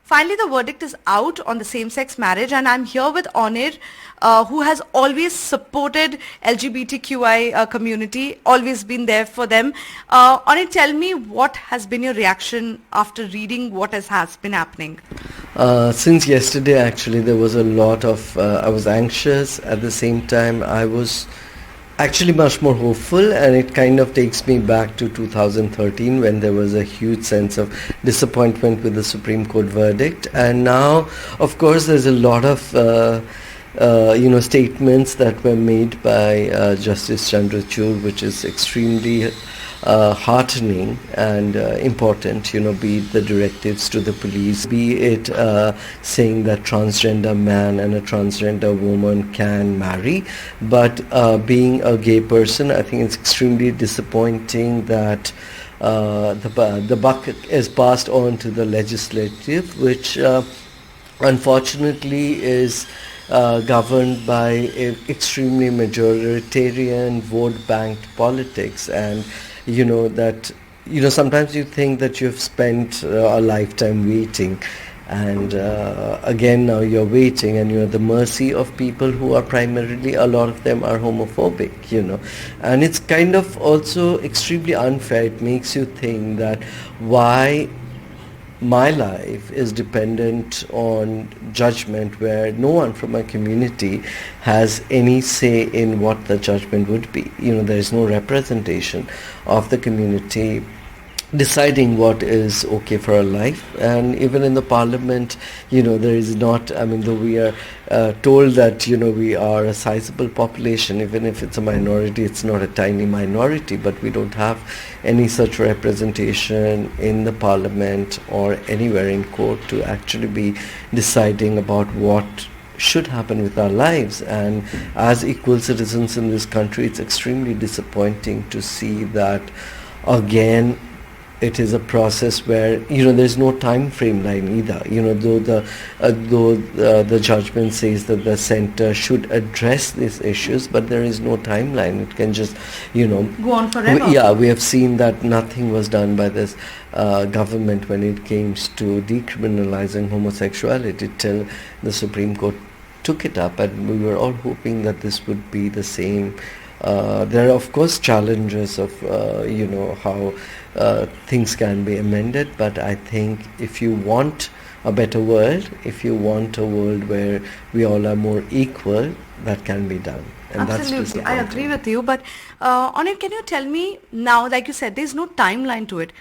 Finally, the verdict is out on the same-sex marriage, and I'm here with Onir, who has always supported LGBTQI community, always been there for them. Onir, tell me, what has been your reaction after reading what has been happening? Since yesterday, actually, there was a lot of, I was anxious. At the same time, I was actually much more hopeful, and it kind of takes me back to 2013 when there was a huge sense of disappointment with the Supreme Court verdict. And now, of course, there's a lot of statements that were made by Justice Chandrachud, which is extremely heartening and important, be it the directives to the police, be it saying that transgender man and a transgender woman can marry, but being a gay person, I think it's extremely disappointing that the buck is passed on to the legislative, which unfortunately is governed by extremely majoritarian vote-banked politics. And sometimes you think that you've spent a lifetime waiting, and again now you're waiting and you're at the mercy of people who are primarily, a lot of them are homophobic, and it's kind of also extremely unfair. It makes you think that why my life is dependent on judgment where no one from my community has any say in what the judgment would be. There is no representation of the community deciding what is okay for a life. And even in the parliament, there is not, though we are told that, we are a sizable population, even if it's a minority, it's not a tiny minority, but we don't have any such representation in the parliament or anywhere in court to actually be deciding about what should happen with our lives. And as equal citizens in this country, it's extremely disappointing to see that again it is a process where there's no time frame line either. Though the judgment says that the center should address these issues, but there is no timeline. It can just go on forever. We have seen that nothing was done by this government when it came to decriminalizing homosexuality till the Supreme Court took it up, and we were all hoping that this would be the same. There are of course challenges of how things can be amended, but I think if you want a better world, if you want a world where we all are more equal, that can be done. And absolutely, I agree with you. But Onir, can you tell me now, like you said, there's no timeline to it.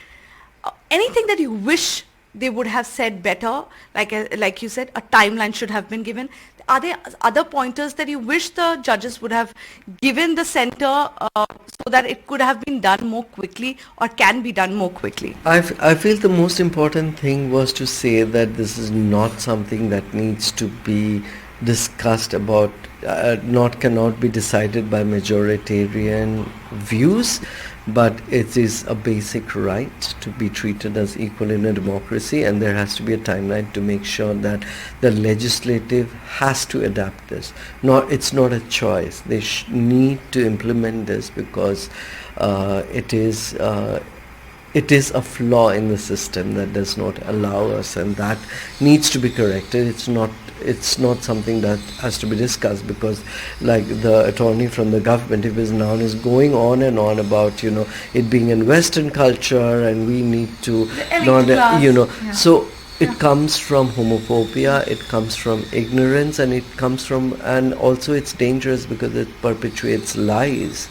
Anything that you wish they would have said better, like you said, a timeline should have been given. Are there other pointers that you wish the judges would have given the center so that it could have been done more quickly or can be done more quickly? I feel the most important thing was to say that this is not something that needs to be discussed about, cannot be decided by majoritarian views, but it is a basic right to be treated as equal in a democracy, and there has to be a timeline to make sure that the legislative has to adapt this. It's not a choice. They need to implement this because it is a flaw in the system that does not allow us, and that needs to be corrected. It's not something that has to be discussed, because like the attorney from the government, if is now is going on and on about it being in Western culture and we need to so it comes from homophobia, it comes from ignorance, and it comes from, and also it's dangerous because it perpetuates lies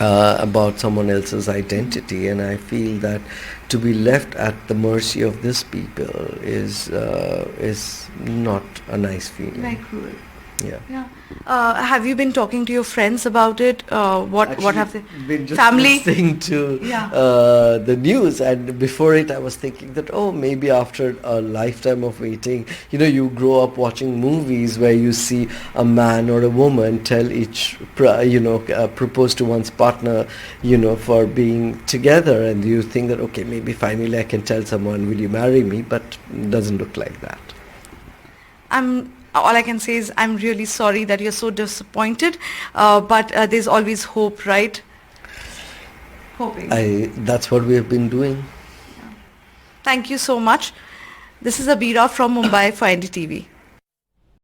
about someone else's identity. And I feel that to be left at the mercy of these people is not a nice feeling. Very cruel. Yeah. Have you been talking to your friends about it? What have they? Been just family? Listening to the news, and before it, I was thinking that maybe after a lifetime of waiting, you grow up watching movies where you see a man or a woman propose to one's partner, for being together, and you think that okay, maybe finally I can tell someone, will you marry me? But it doesn't look like that. All I can say is I'm really sorry that you're so disappointed, but there's always hope, right? Hoping. That's what we have been doing. Thank you so much. This is Abira from Mumbai for NDTV.